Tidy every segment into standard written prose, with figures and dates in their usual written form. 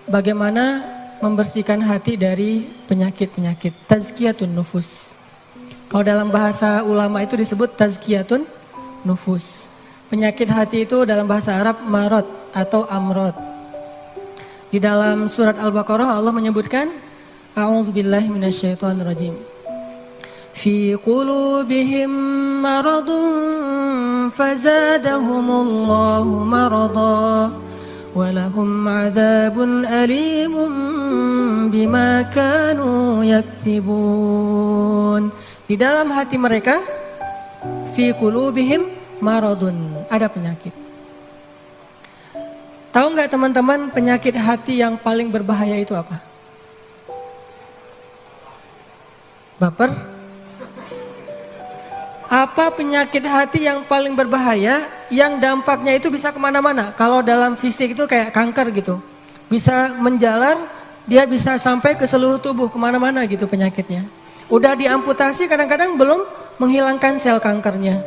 bagaimana membersihkan hati dari penyakit-penyakit. Tazkiyatun nufus. Kalau dalam bahasa ulama itu disebut tazkiyatun nufus. Penyakit hati itu dalam bahasa Arab marad atau amrod. Di dalam surat Al-Baqarah Allah menyebutkan A'udzubillahi minasyaitonirrajim. Fi qulubihim maradun fazadahumullahu marada walahum 'adzabun alimun bima kanu yaktibun. Di dalam hati mereka fi qulubihim maradun, ada penyakit. Tahu nggak teman-teman penyakit hati yang paling berbahaya itu apa? Baper? Apa penyakit hati yang paling berbahaya yang dampaknya itu bisa kemana-mana? Kalau dalam fisik itu kayak kanker gitu. Bisa menjalar, dia bisa sampai ke seluruh tubuh kemana-mana gitu penyakitnya. Udah diamputasi kadang-kadang belum menghilangkan sel kankernya.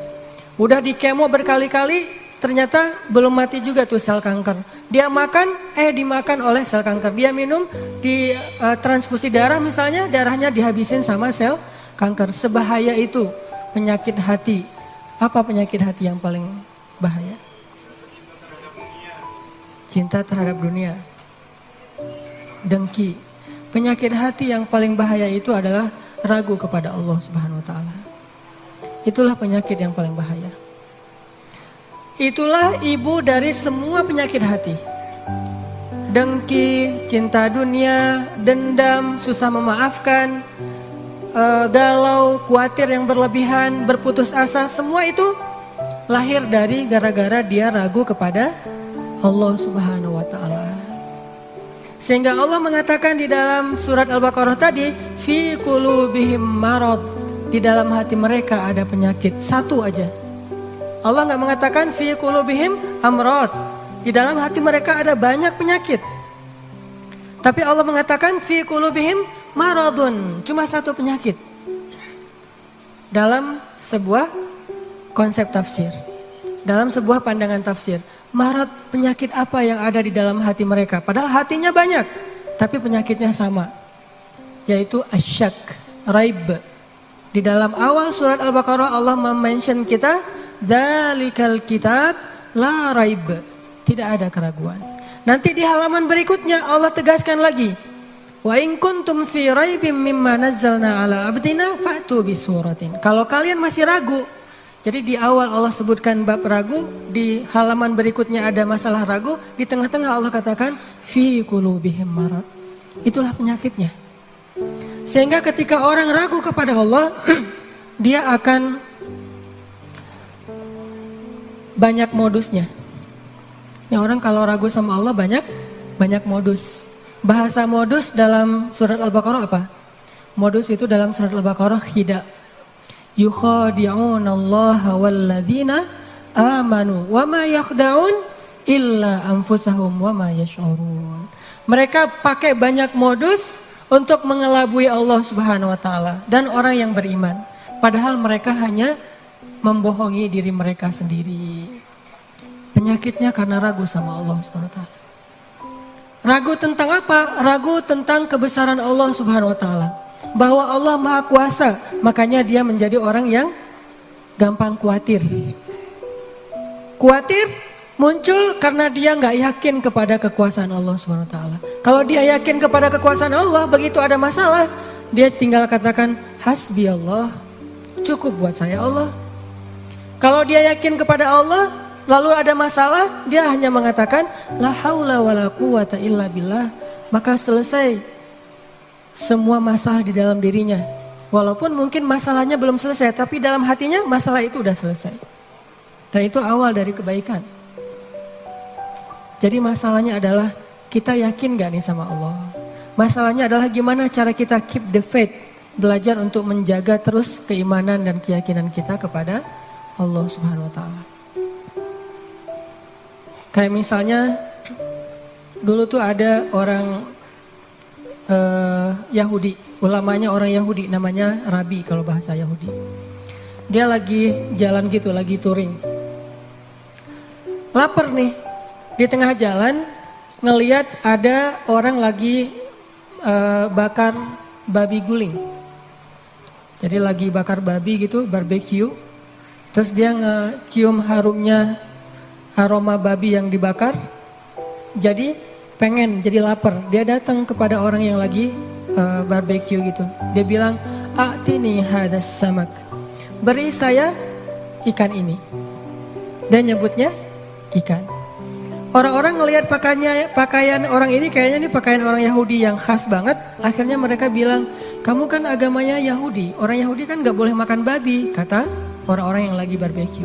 Udah di kemo berkali-kali ternyata belum mati juga tuh sel kanker. Dia makan, dimakan oleh sel kanker. Dia minum, di transfusi darah misalnya, darahnya dihabisin sama sel kanker. Sebahaya itu penyakit hati. Apa penyakit hati yang paling bahaya? Cinta terhadap dunia. Dengki. Penyakit hati yang paling bahaya itu adalah ragu kepada Allah Subhanahu wa taala. Itulah penyakit yang paling bahaya. Itulah ibu dari semua penyakit hati. Dengki, cinta dunia, dendam, susah memaafkan, galau, khawatir yang berlebihan, berputus asa, semua itu lahir dari gara-gara dia ragu kepada Allah Subhanahu wa taala. Sehingga Allah mengatakan di dalam surat Al-Baqarah tadi, fi qulubihim marad. Di dalam hati mereka ada penyakit, satu aja. Allah nggak mengatakan fi qulubihim amrad. Di dalam hati mereka ada banyak penyakit. Tapi Allah mengatakan fi qulubihim maradun, cuma satu penyakit. Dalam sebuah konsep tafsir, dalam sebuah pandangan tafsir, marad, penyakit apa yang ada di dalam hati mereka? Padahal hatinya banyak, tapi penyakitnya sama, yaitu asyak, raib. Di dalam awal surat Al-Baqarah Allah mention kita, dzalikal kitab la raib, tidak ada keraguan. Nanti di halaman berikutnya Allah tegaskan lagi, wa in kuntum fi raibim mimma nazzalna ala abdina fa'tu bisuratin. Kalau kalian masih ragu, jadi di awal Allah sebutkan bab ragu, di halaman berikutnya ada masalah ragu, di tengah-tengah Allah katakan fi qulubihim marad. Itulah penyakitnya. Sehingga ketika orang ragu kepada Allah, dia akan banyak modusnya. Ya, orang kalau ragu sama Allah banyak modus. Bahasa modus dalam surat Al-Baqarah apa? Modus itu dalam surat Al-Baqarah khida. Yukhadi'una Allah walladzina amanu wa ma yakhda'un illa anfusahum wa ma yash'urun. Mereka pakai banyak modus untuk mengelabui Allah Subhanahu wa taala dan orang yang beriman. Padahal mereka hanya membohongi diri mereka sendiri. Penyakitnya karena ragu sama Allah Subhanahu wa taala. Ragu tentang apa? Ragu tentang kebesaran Allah Subhanahu wa taala. Bahwa Allah Maha Kuasa, makanya dia menjadi orang yang gampang khawatir. Khawatir muncul karena dia nggak yakin kepada kekuasaan Allah Subhanahu wa taala. Kalau dia yakin kepada kekuasaan Allah, begitu ada masalah, dia tinggal katakan hasbi Allah, cukup buat saya Allah. Kalau dia yakin kepada Allah, lalu ada masalah, dia hanya mengatakan la haula wala quwata illa billah, maka selesai semua masalah di dalam dirinya. Walaupun mungkin masalahnya belum selesai, tapi dalam hatinya masalah itu udah selesai. Dan itu awal dari kebaikan. Jadi masalahnya adalah kita yakin gak nih sama Allah. Masalahnya adalah gimana cara kita keep the faith. Belajar untuk menjaga terus keimanan dan keyakinan kita kepada Allah Subhanahu wa taala. Kayak misalnya dulu tuh ada orang Yahudi, ulamanya orang Yahudi, namanya Rabi kalau bahasa Yahudi. Dia lagi jalan gitu, lagi touring. Lapar nih, di tengah jalan ngelihat ada orang lagi bakar babi guling. Jadi lagi bakar babi gitu, barbecue. Terus dia ngecium harumnya aroma babi yang dibakar. Jadi pengen, jadi lapar. Dia datang kepada orang yang lagi barbecue gitu. Dia bilang, "A'tini hadas samak." Beri saya ikan ini. Dan nyebutnya ikan. Orang-orang ngelihat pakaian orang ini, kayaknya ini pakaian orang Yahudi yang khas banget. Akhirnya mereka bilang, "Kamu kan agamanya Yahudi. Orang Yahudi kan gak boleh makan babi," kata orang-orang yang lagi barbecue.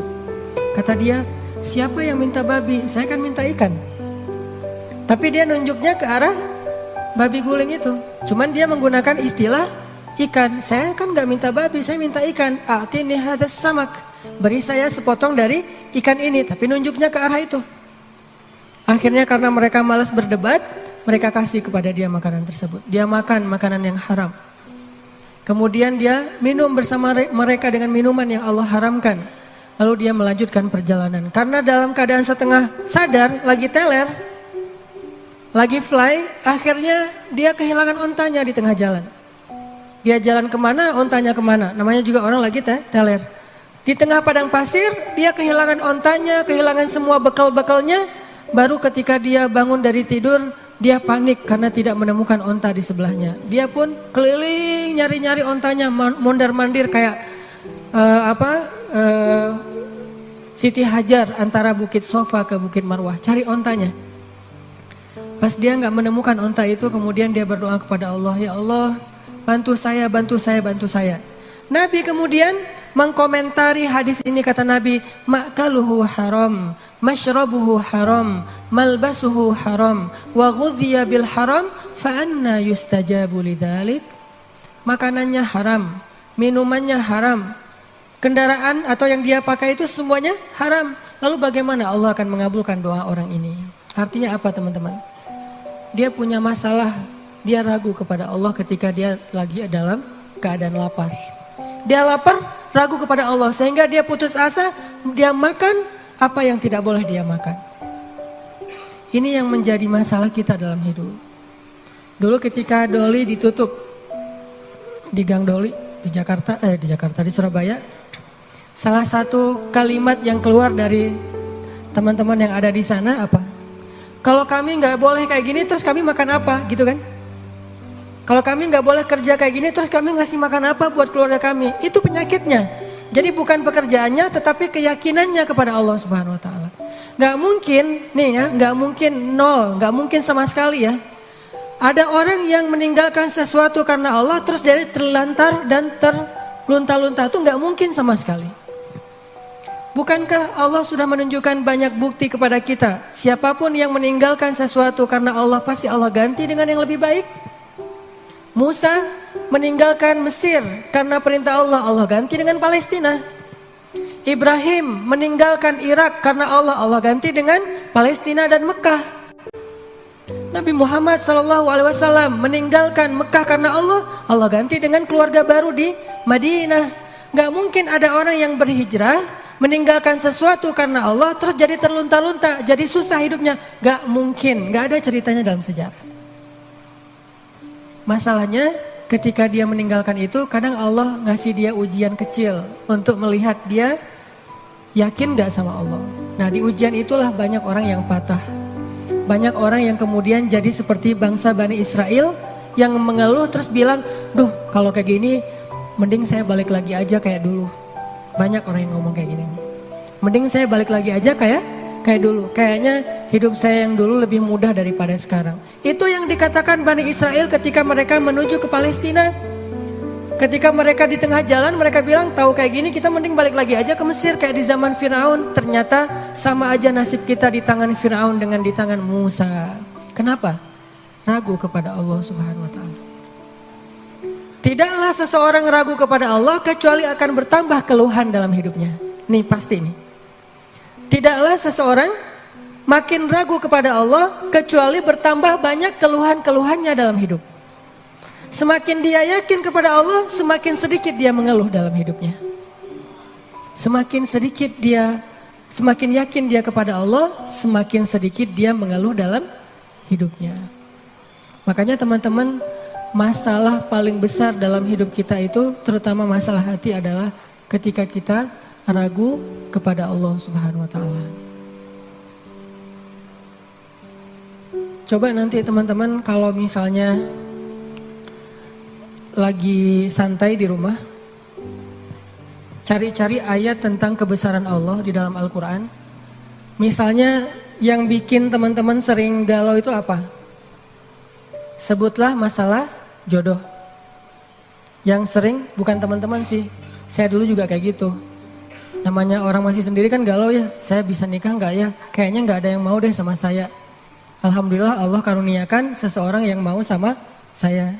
Kata dia, "Siapa yang minta babi? Saya kan minta ikan." Tapi dia nunjuknya ke arah babi guling itu. Cuman dia menggunakan istilah ikan. Saya kan gak minta babi, saya minta ikan. "A'tini hadas samak." Beri saya sepotong dari ikan ini, tapi nunjuknya ke arah itu. Akhirnya karena mereka malas berdebat, mereka kasih kepada dia makanan tersebut. Dia makan makanan yang haram. Kemudian dia minum bersama mereka dengan minuman yang Allah haramkan. Lalu dia melanjutkan perjalanan. Karena dalam keadaan setengah sadar, lagi teler, lagi fly, akhirnya dia kehilangan ontanya di tengah jalan. Dia jalan kemana, ontanya kemana. Namanya juga orang lagi teler. Di tengah padang pasir, dia kehilangan ontanya, kehilangan semua bekal-bekalnya. Baru ketika dia bangun dari tidur, dia panik karena tidak menemukan onta di sebelahnya. Dia pun keliling nyari-nyari ontanya, mondar-mandir kayak Siti Hajar antara Bukit Sofa ke Bukit Marwah, cari ontanya. Pas dia nggak menemukan onta itu, kemudian dia berdoa kepada Allah, "Ya Allah, bantu saya, bantu saya, bantu saya." Nabi kemudian mengkomentari hadis ini, kata Nabi, "Ma'kaluhu haram, mashrabuhu haram, malbasuhu haram, wa ghudhiya bil haram, fa anna yustajabu lidzalik." Makanannya haram, minumannya haram, kendaraan atau yang dia pakai itu semuanya haram. Lalu bagaimana Allah akan mengabulkan doa orang ini? Artinya apa, teman-teman? Dia punya masalah, dia ragu kepada Allah ketika dia lagi dalam keadaan lapar. Dia lapar, ragu kepada Allah, sehingga dia putus asa, dia makan apa yang tidak boleh dia makan. Ini yang menjadi masalah kita dalam hidup. Dulu ketika Doli ditutup di Gang Doli di Surabaya, salah satu kalimat yang keluar dari teman-teman yang ada di sana apa? "Kalau kami nggak boleh kayak gini, terus kami makan apa?" Gitu kan? "Kalau kami nggak boleh kerja kayak gini, terus kami ngasih makan apa buat keluarga kami?" Itu penyakitnya. Jadi bukan pekerjaannya, tetapi keyakinannya kepada Allah Subhanahu Wa Taala. Gak mungkin, nih ya, gak mungkin nol, gak mungkin sama sekali ya. Ada orang yang meninggalkan sesuatu karena Allah, terus jadi terlantar dan terlunta-lunta, itu gak mungkin sama sekali. Bukankah Allah sudah menunjukkan banyak bukti kepada kita? Siapapun yang meninggalkan sesuatu karena Allah, pasti Allah ganti dengan yang lebih baik. Musa meninggalkan Mesir karena perintah Allah, Allah ganti dengan Palestina. Ibrahim meninggalkan Irak karena Allah, Allah ganti dengan Palestina dan Mekah. Nabi Muhammad SAW meninggalkan Mekah karena Allah, Allah ganti dengan keluarga baru di Madinah. Gak mungkin ada orang yang berhijrah meninggalkan sesuatu karena Allah terus jadi terlunta-lunta, jadi susah hidupnya. Gak mungkin, gak ada ceritanya dalam sejarah. Masalahnya ketika dia meninggalkan itu, kadang Allah ngasih dia ujian kecil untuk melihat dia yakin gak sama Allah. Nah, di ujian itulah banyak orang yang patah. Banyak orang yang kemudian jadi seperti bangsa Bani Israel yang mengeluh terus bilang, "Duh, kalau kayak gini mending saya balik lagi aja kayak dulu." Banyak orang yang ngomong kayak gini. "Mending saya balik lagi aja kayak dulu. Kayaknya hidup saya yang dulu lebih mudah daripada sekarang." Itu yang dikatakan Bani Israel ketika mereka menuju ke Palestina. Ketika mereka di tengah jalan, mereka bilang, "Tahu kayak gini kita mending balik lagi aja ke Mesir kayak di zaman Firaun." Ternyata sama aja nasib kita di tangan Firaun dengan di tangan Musa. Kenapa? Ragu kepada Allah Subhanahu Wa Taala. Tidaklah seseorang ragu kepada Allah kecuali akan bertambah keluhan dalam hidupnya. Nih pasti nih. Tidaklah seseorang makin ragu kepada Allah kecuali bertambah banyak keluhan-keluhannya dalam hidup. Semakin dia yakin kepada Allah, semakin sedikit dia mengeluh dalam hidupnya. Semakin yakin dia kepada Allah, semakin sedikit dia mengeluh dalam hidupnya. Makanya teman-teman, masalah paling besar dalam hidup kita itu, terutama masalah hati, adalah ketika kita ragu kepada Allah Subhanahu wa Ta'ala. Coba nanti teman-teman kalau misalnya lagi santai di rumah, cari-cari ayat tentang kebesaran Allah di dalam Al-Quran. Misalnya yang bikin teman-teman sering galau itu apa? Sebutlah masalah jodoh. Yang sering, bukan teman-teman sih, saya dulu juga kayak gitu. Namanya orang masih sendiri kan galau ya, saya bisa nikah nggak ya? Kayaknya nggak ada yang mau deh sama saya. Alhamdulillah Allah karuniakan seseorang yang mau sama saya.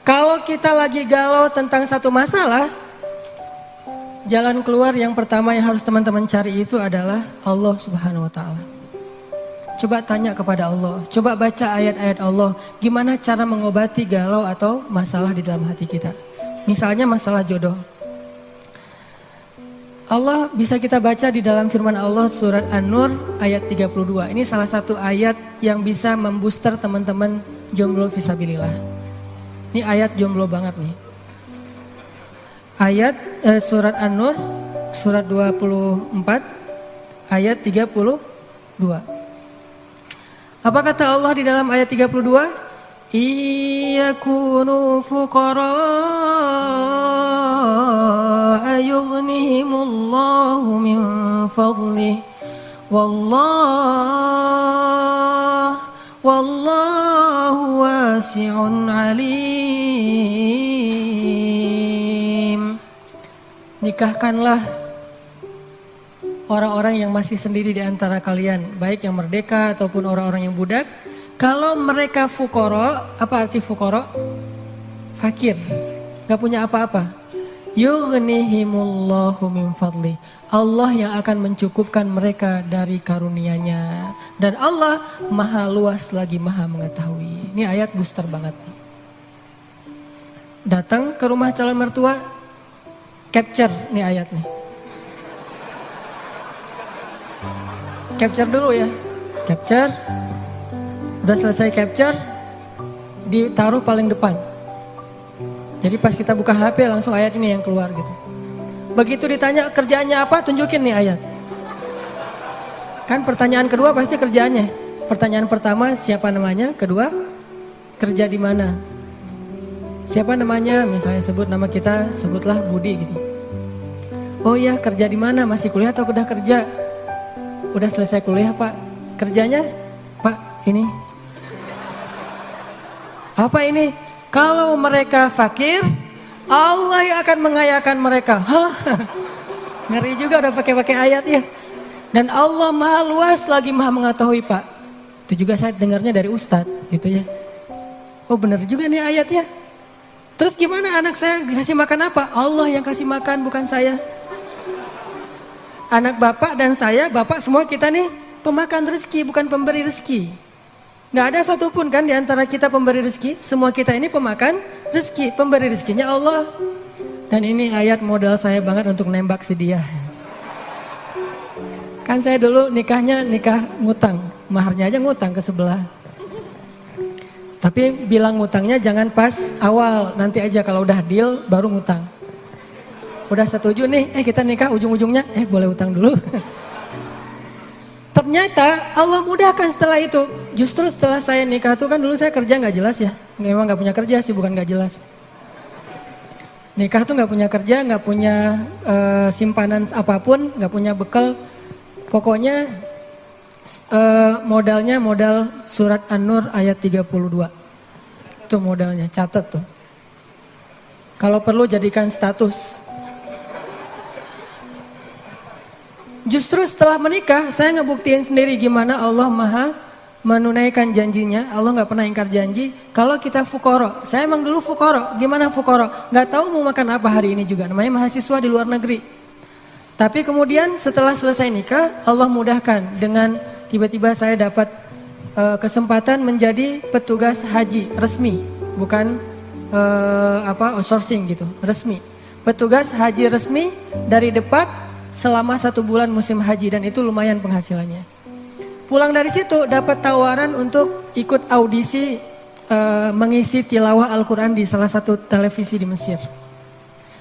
Kalau kita lagi galau tentang satu masalah, jalan keluar yang pertama yang harus teman-teman cari itu adalah Allah Subhanahu wa Ta'ala. Coba tanya kepada Allah, coba baca ayat-ayat Allah, gimana cara mengobati galau atau masalah di dalam hati kita. Misalnya masalah jodoh. Allah bisa kita baca di dalam firman Allah surat An-Nur ayat 32. Ini salah satu ayat yang bisa membooster teman-teman jomblo fisabilillah. Ini ayat jomblo banget nih. Ayat surat An-Nur surat 24 ayat 32. Apa kata Allah di dalam ayat 32? Iyakunu fuqara yughnihimullahu min fadlih wallahu wasi'un alim. Nikahkanlah orang-orang yang masih sendiri di antara kalian, baik yang merdeka ataupun orang-orang yang budak. Kalau mereka fukoro, apa arti fukoro? Fakir, gak punya apa-apa. Yughnihimullahu min fadli. Allah yang akan mencukupkan mereka dari karunia-Nya. Dan Allah maha luas lagi maha mengetahui. Ini ayat booster banget. Datang ke rumah calon mertua, capture nih ayat nih. Capture dulu ya, capture, udah selesai capture, ditaruh paling depan. Jadi pas kita buka HP langsung ayat ini yang keluar gitu. Begitu ditanya kerjaannya apa, tunjukin nih ayat. Kan pertanyaan kedua pasti kerjaannya. Pertanyaan pertama siapa namanya, kedua kerja di mana. Siapa namanya, misalnya sebut nama kita, sebutlah Budi gitu. Oh iya, kerja di mana, masih kuliah atau udah kerja? Udah selesai kuliah Pak, kerjanya Pak ini. Apa ini? Kalau mereka fakir, Allah yang akan mengayakan mereka. Hah? Ngeri juga udah pakai ayat ya. Dan Allah maha luas lagi maha mengetahui Pak. Itu juga saya dengarnya dari Ustadz gitu ya. Oh benar juga nih ayatnya. Terus gimana anak saya kasih makan apa? Allah yang kasih makan bukan saya. Anak bapak dan saya, bapak semua kita nih pemakan rezeki, bukan pemberi rezeki. Gak ada satupun kan di antara kita pemberi rezeki. Semua kita ini pemakan rezeki, pemberi rezekinya Allah. Dan ini ayat modal saya banget untuk nembak si dia. Kan saya dulu nikahnya nikah ngutang, maharnya aja ngutang ke sebelah. Tapi bilang ngutangnya jangan pas awal, nanti aja kalau udah deal baru ngutang. Udah setuju nih, kita nikah ujung-ujungnya, boleh utang dulu. Ternyata Allah mudahkan setelah itu. Justru setelah saya nikah tuh kan dulu saya kerja gak jelas ya. Memang gak punya kerja sih, bukan gak jelas. Nikah tuh gak punya kerja, gak punya simpanan apapun, gak punya bekal. Pokoknya modalnya modal surat An-Nur ayat 32. Itu modalnya, catat tuh. Kalau perlu jadikan status. Justru setelah menikah saya ngebuktiin sendiri gimana Allah maha menunaikan janjinya. Allah gak pernah ingkar janji. Kalau kita fukoro, saya emang dulu fukoro. Gimana fukoro? Gak tahu mau makan apa hari ini juga. Namanya mahasiswa di luar negeri. Tapi kemudian setelah selesai nikah Allah mudahkan dengan tiba-tiba saya dapat kesempatan menjadi petugas haji resmi. Bukan outsourcing gitu, resmi. Petugas haji resmi dari Depak selama 1 bulan musim haji, dan itu lumayan penghasilannya. Pulang dari situ dapat tawaran untuk ikut audisi mengisi tilawah Al-Quran di salah satu televisi di Mesir.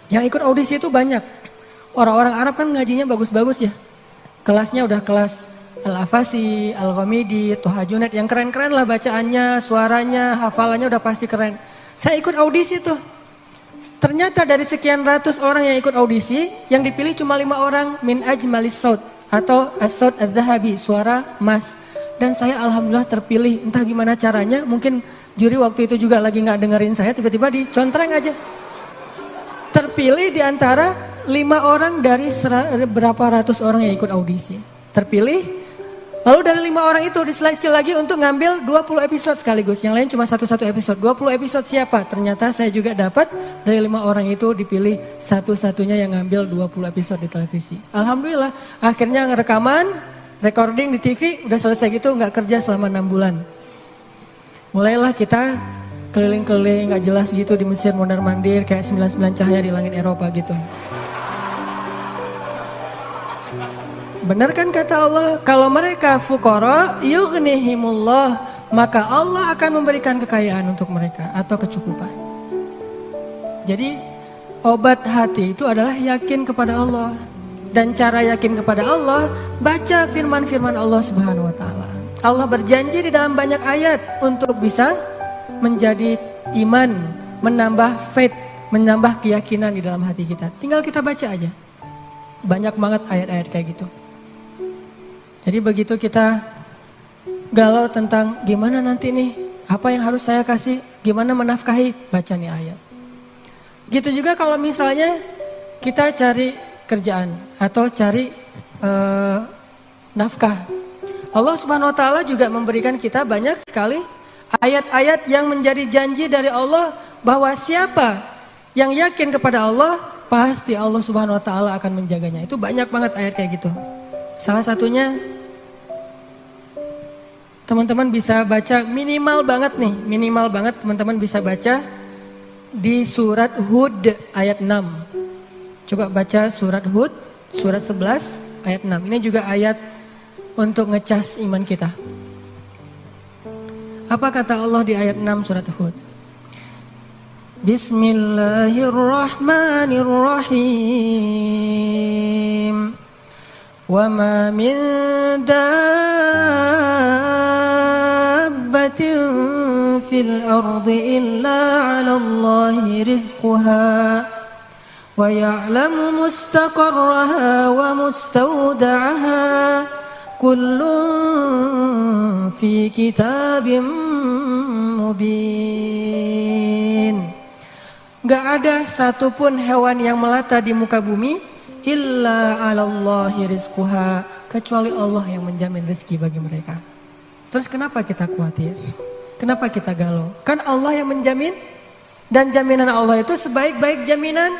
Yang ikut audisi itu banyak. Orang-orang Arab kan ngajinya bagus-bagus ya. Kelasnya udah kelas Al-Afasi, Al-Ghamidi, Toha Junaid, yang keren-keren lah bacaannya, suaranya, hafalannya udah pasti keren. Saya ikut audisi tuh. Ternyata dari sekian ratus orang yang ikut audisi, yang dipilih cuma 5 orang min ajmalis saut atau as-saut adz-dzahabi, suara emas. Dan saya alhamdulillah terpilih, entah gimana caranya, mungkin juri waktu itu juga lagi nggak dengerin saya, tiba-tiba dicontreng aja. Terpilih di antara 5 orang dari berapa ratus orang yang ikut audisi. Terpilih. Lalu dari 5 orang itu diseleksi lagi untuk ngambil 20 episode sekaligus. Yang lain cuma satu-satu episode. 20 episode siapa? Ternyata saya juga dapat dari 5 orang itu dipilih satu-satunya yang ngambil 20 episode di televisi. Alhamdulillah akhirnya rekaman, recording di TV udah selesai gitu, nggak kerja selama 6 bulan. Mulailah kita keliling-keliling gak jelas gitu di Mesir mondar-mandir kayak 99 cahaya di langit Eropa gitu. Benar kan kata Allah, kalau mereka fuqara yughnihimullah, maka Allah akan memberikan kekayaan untuk mereka atau kecukupan. Jadi obat hati itu adalah yakin kepada Allah. Dan cara yakin kepada Allah, baca firman-firman Allah Subhanahu wa taala. Allah berjanji di dalam banyak ayat untuk bisa menjadi iman, menambah faith, menambah keyakinan di dalam hati kita. Tinggal kita baca aja. Banyak banget ayat-ayat kayak gitu. Jadi begitu kita galau tentang gimana nanti nih, apa yang harus saya kasih, gimana menafkahi, baca nih ayat. Gitu juga kalau misalnya kita cari kerjaan atau cari nafkah. Allah Subhanahu wa taala juga memberikan kita banyak sekali ayat-ayat yang menjadi janji dari Allah bahwa siapa yang yakin kepada Allah, pasti Allah Subhanahu wa taala akan menjaganya. Itu banyak banget ayat kayak gitu. Salah satunya teman-teman bisa baca minimal banget teman-teman bisa baca di surat Hud ayat 6. Coba baca surat Hud, surat 11 ayat 6. Ini juga ayat untuk ngecas iman kita. Apa kata Allah di ayat 6 surat Hud? Bismillahirrahmanirrahim. Wa ma min dabbatin fil ardi illa 'ala Allahi rizquha wa ya'lamu mustaqarraha wa mustawda'aha kullun fi kitabim mubin. Gak ada satupun hewan yang melata di muka bumi illa 'alallahi rizquha, kecuali Allah yang menjamin rezeki bagi mereka. Terus kenapa kita khawatir? Kenapa kita galau? Kan Allah yang menjamin, dan jaminan Allah itu sebaik-baik jaminan.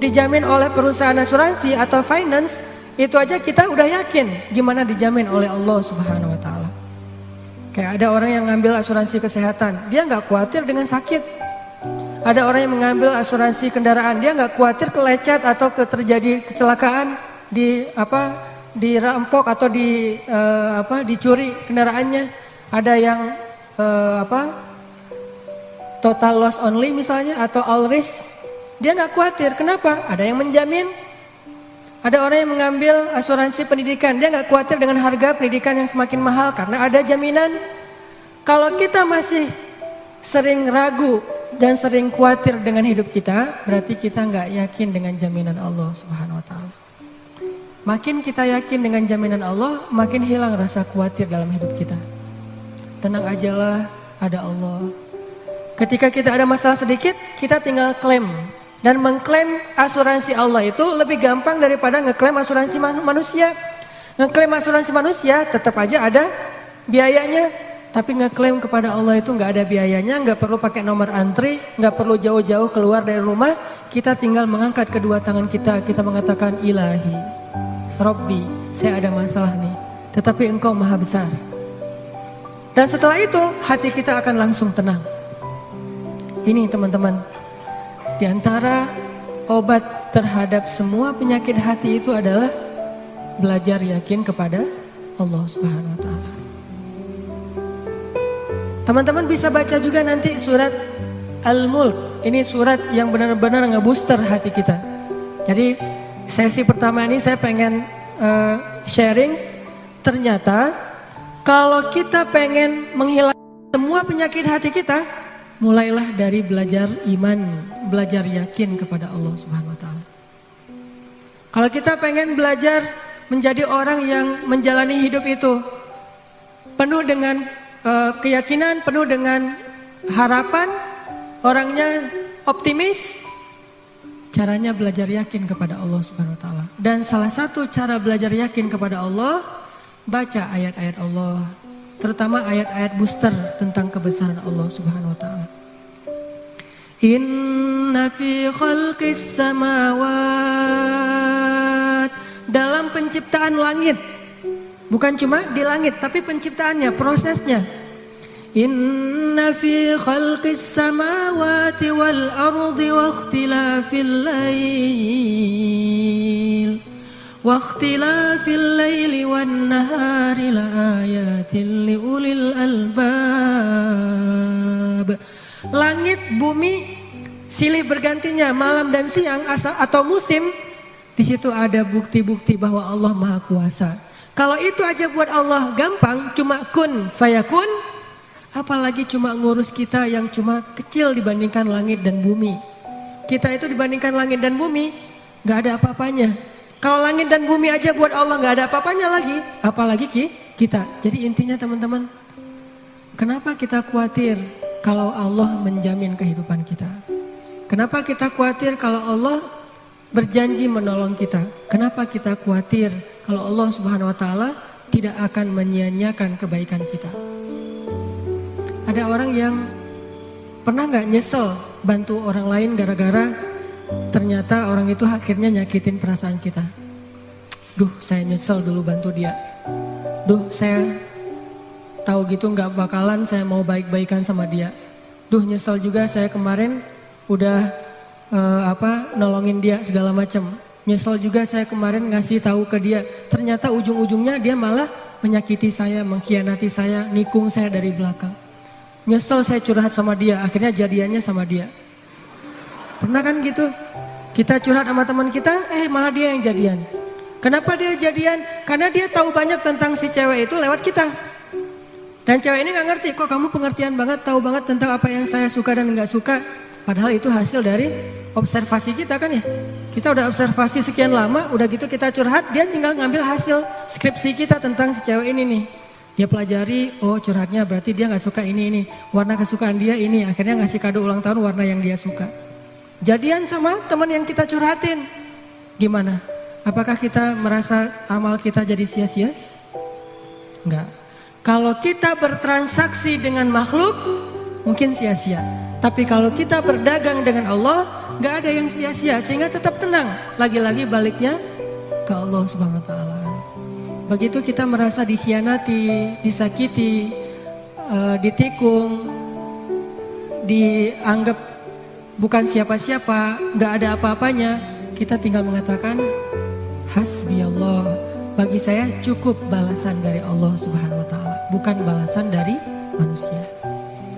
Dijamin oleh perusahaan asuransi atau finance, itu aja kita udah yakin gimana dijamin oleh Allah Subhanahu wa taala. Kayak ada orang yang ngambil asuransi kesehatan, dia nggak khawatir dengan sakit. Ada orang yang mengambil asuransi kendaraan, dia nggak khawatir kelecet atau terjadi kecelakaan, dirampok atau dicuri kendaraannya. Ada yang total loss only misalnya atau all risk, dia nggak khawatir. Kenapa? Ada yang menjamin. Ada orang yang mengambil asuransi pendidikan, dia nggak khawatir dengan harga pendidikan yang semakin mahal karena ada jaminan. Kalau kita masih sering ragu dan sering khawatir dengan hidup kita, berarti kita nggak yakin dengan jaminan Allah Subhanahu wa taala. Makin kita yakin dengan jaminan Allah, makin hilang rasa khawatir dalam hidup kita. Tenang ajalah, ada Allah. Ketika kita ada masalah sedikit, kita tinggal klaim. Dan mengklaim asuransi Allah itu lebih gampang daripada ngeklaim asuransi manusia. Ngeklaim asuransi manusia tetap aja ada biayanya. Tapi ngeklaim kepada Allah itu nggak ada biayanya, nggak perlu pakai nomor antri, nggak perlu jauh-jauh keluar dari rumah. Kita tinggal mengangkat kedua tangan kita mengatakan Ilahi, Robbi, saya ada masalah nih. Tetapi Engkau Maha Besar. Dan setelah itu hati kita akan langsung tenang. Ini teman-teman, di antara obat terhadap semua penyakit hati itu adalah belajar yakin kepada Allah Subhanahu wa taala. Teman-teman bisa baca juga nanti surat Al-Mulk. Ini surat yang benar-benar ngebooster hati kita. Jadi sesi pertama ini saya pengen sharing. Ternyata kalau kita pengen menghilangkan semua penyakit hati kita, mulailah dari belajar iman, belajar yakin kepada Allah Subhanahu wa taala. Kalau kita pengen belajar menjadi orang yang menjalani hidup itu penuh dengan keyakinan, penuh dengan harapan, orangnya optimis, caranya belajar yakin kepada Allah Subhanahu wa taala. Dan salah satu cara belajar yakin kepada Allah, baca ayat-ayat Allah, terutama ayat-ayat booster tentang kebesaran Allah Subhanahu wa taala. Inna fi khalqis samawat, dalam penciptaan langit, bukan cuma di langit tapi penciptaannya, prosesnya. Inna fi khalqis samawati wal ardi wa ikhtilafil laili wan nahari la ayatin li ulil albab. Langit, bumi, silih bergantinya malam dan siang atau musim, di situ ada bukti-bukti bahwa Allah Maha Kuasa. Kalau itu aja buat Allah gampang, cuma kun fayakun, apalagi cuma ngurus kita yang cuma kecil dibandingkan langit dan bumi. Kita itu dibandingkan langit dan bumi gak ada apa-apanya. Kalau langit dan bumi aja buat Allah gak ada apa-apanya lagi, apalagi kita. Jadi intinya teman-teman, kenapa kita khawatir kalau Allah menjamin kehidupan kita? Kenapa kita khawatir kalau Allah berjanji menolong kita? Kenapa kita khawatir kalau Allah Subhanahu wa taala tidak akan menyia-nyiakan kebaikan kita? Ada orang yang pernah gak nyesel bantu orang lain gara-gara ternyata orang itu akhirnya nyakitin perasaan kita? Duh, saya nyesel dulu bantu dia. Duh, saya tahu gitu gak bakalan saya mau baik-baikan sama dia. Duh, nyesel juga saya kemarin udah nolongin dia segala macam. Nyesel juga saya kemarin ngasih tahu ke dia. Ternyata ujung-ujungnya dia malah menyakiti saya, mengkhianati saya, nikung saya dari belakang. Nyesel saya curhat sama dia, akhirnya jadiannya sama dia. Pernah kan gitu? Kita curhat sama teman kita, malah dia yang jadian. Kenapa dia jadian? Karena dia tahu banyak tentang si cewek itu lewat kita. Dan cewek ini gak ngerti, kok kamu pengertian banget, tahu banget tentang apa yang saya suka dan gak suka. Padahal itu hasil dari observasi kita kan ya. Kita udah observasi sekian lama, udah gitu kita curhat, dia tinggal ngambil hasil skripsi kita tentang si cewek ini nih. Dia pelajari, oh curhatnya berarti dia gak suka ini. Warna kesukaan dia ini, akhirnya ngasih kado ulang tahun warna yang dia suka. Jadian sama teman yang kita curhatin. Gimana? Apakah kita merasa amal kita jadi sia-sia? Enggak. Kalau kita bertransaksi dengan makhluk, mungkin sia-sia. Tapi kalau kita berdagang dengan Allah, gak ada yang sia-sia, sehingga tetap tenang. Lagi-lagi baliknya ke Allah Subhanahu wa taala. Begitu kita merasa dikhianati, disakiti, ditikung, dianggap bukan siapa-siapa, gak ada apa-apanya, kita tinggal mengatakan hasbi Allah. Bagi saya cukup balasan dari Allah Subhanahu wa taala, bukan balasan dari manusia.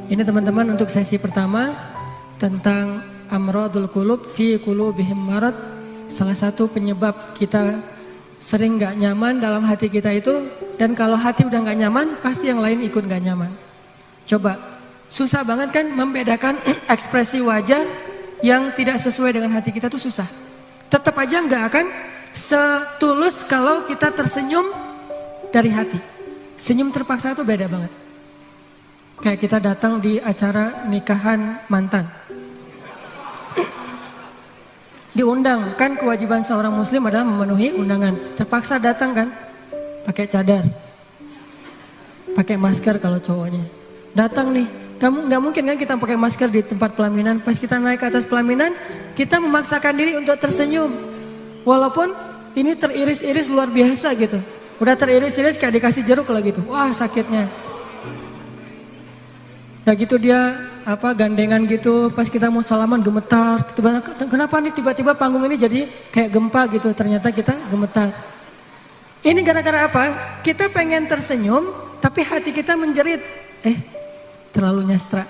Ini teman-teman untuk sesi pertama tentang amradul qulub fi qulubihim marad. Salah satu penyebab kita sering gak nyaman dalam hati kita itu, dan kalau hati udah gak nyaman pasti yang lain ikut gak nyaman. Coba, susah banget kan membedakan ekspresi wajah yang tidak sesuai dengan hati kita tuh susah. Tetap aja gak akan setulus kalau kita tersenyum dari hati. Senyum terpaksa itu beda banget. Kayak kita datang di acara nikahan mantan. Diundang, kan kewajiban seorang muslim adalah memenuhi undangan. Terpaksa datang kan, pakai cadar, pakai masker kalau cowoknya. Datang nih, kamu nggak mungkin kan kita pakai masker di tempat pelaminan. Pas kita naik ke atas pelaminan, kita memaksakan diri untuk tersenyum. Walaupun ini teriris-iris luar biasa gitu. Udah teriris-iris kayak dikasih jeruk lah gitu. Wah sakitnya. Nah gitu dia gandengan gitu, pas kita mau salaman gemetar. Kenapa nih tiba-tiba panggung ini jadi kayak gempa gitu, ternyata kita gemetar. Ini gara-gara apa? Kita pengen tersenyum, tapi hati kita menjerit. Terlalu nyastra.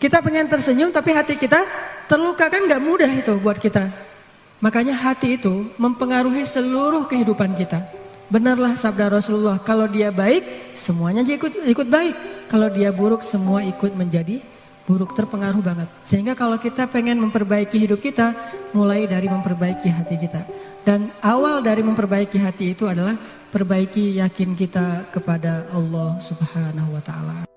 Kita pengen tersenyum, tapi hati kita terluka, kan gak mudah itu buat kita. Makanya hati itu mempengaruhi seluruh kehidupan kita. Benarlah sabda Rasulullah, kalau dia baik, semuanya ikut baik. Kalau dia buruk, semua ikut menjadi buruk, terpengaruh banget. Sehingga kalau kita pengen memperbaiki hidup kita, mulai dari memperbaiki hati kita. Dan awal dari memperbaiki hati itu adalah perbaiki yakin kita kepada Allah Subhanahu wa Ta'ala.